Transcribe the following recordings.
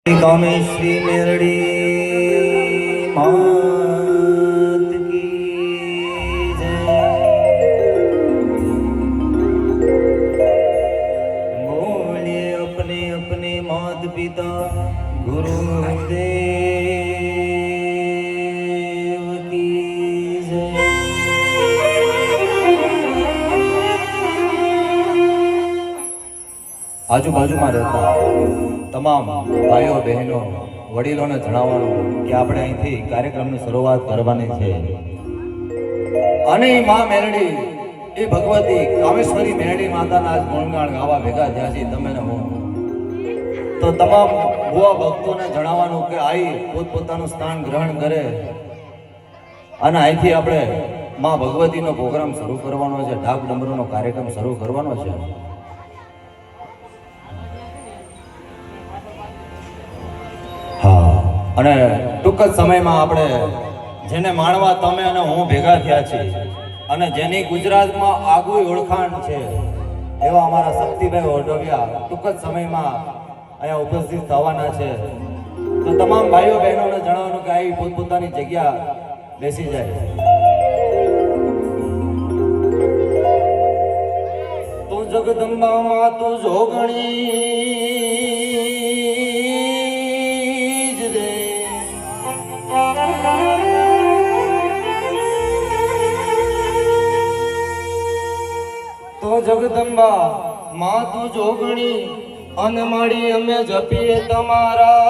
कामेश्वरी मेरड़ी मात की जय। बोलिए अपने अपने माता पिता गुरुदेव की जय। આજુબાજુમાં રહેતા તમામ ભાઈઓ બહેનો વડીલોને જણાવવાનું કે આપણે અહીંથી કાર્યક્રમની શરૂઆત કરવાની છે અને માં મેલડી એ ભગવતી કામેશ્વરી મેલડી માતાના આજ ગુણગાન ગાવા ભેગા થયા છે તમે ને હું તો તમામ ભુવા ભક્તોને જણાવવાનું કે આઈ પોતપોતાનું સ્થાન ગ્રહણ કરે અને અહીંથી આપણે માં ભગવતીનો પ્રોગ્રામ શરૂ કરવાનો છે, ઢાક ડમરૂનો કાર્યક્રમ શરૂ કરવાનો છે। અને ટૂંક જ સમયમાં આપણે જેને માણવા તમે અને હું ભેગા થયા છીએ અને જેની ગુજરાતમાં આગવી ઓળખાણ છે એવા અમારા શક્તિભાઈ ઓઢવિયા ટૂંક જ સમયમાં અહીંયા ઉપસ્થિત થવાના છે। તો તમામ ભાઈઓ બહેનોને જણાવવાનું કે આ પોતપોતાની જગ્યા બેસી જાય। તું જગદંબામાં તું જોગણી તો જગદંબા માં તું જોગણી અને માડી અમે જપીએ તમારા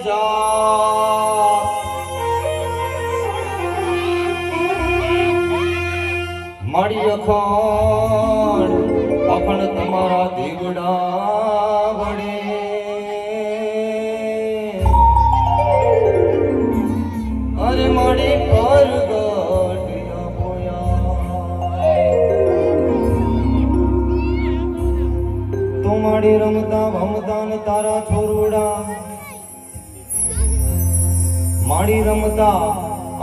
જા માડી અખંડ તમારા દીવડા વડે અરે માડી પરગટ માડી રમતા ભમતા ને તારા છોરુડા માડી રમતા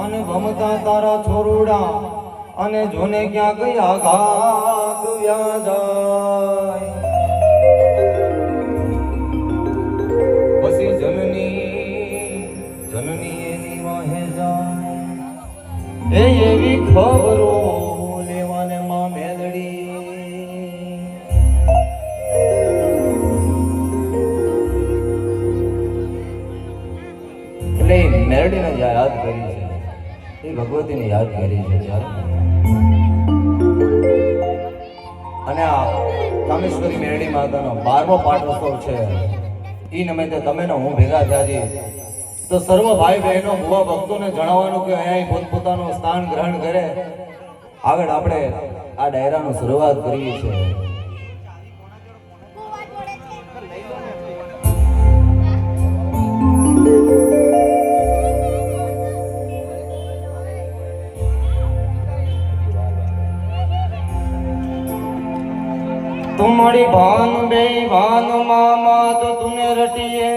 અને ભમતા તારા છોરુડા અને જોને ક્યાં ગયા ઘાત વ્યાજાય પછી જનની એની વાહે જાય એવી ખબરો લેવાને માં મેલડી મેલડીને યાદ કરી છે એ ભગવતીને યાદ કરી છે જ્યારે અને આ કામેશ્વરી મેલડી માતાનો 12મો પાટોત્સવ છે એ નિમિત્તે તમે ને હું ભેગા થયા છીએ તો સર્વ ભાઈ બહેનો ભુવા ભક્તોને જણાવવાનું કે અહીંયા પોતપોતાનું સ્થાન ગ્રહણ કરે આગળ આપણે આ ડાયરાનું શરૂઆત કરીએ છીએ। तुम्हारी भान बे भान मामा तो तूने रटिए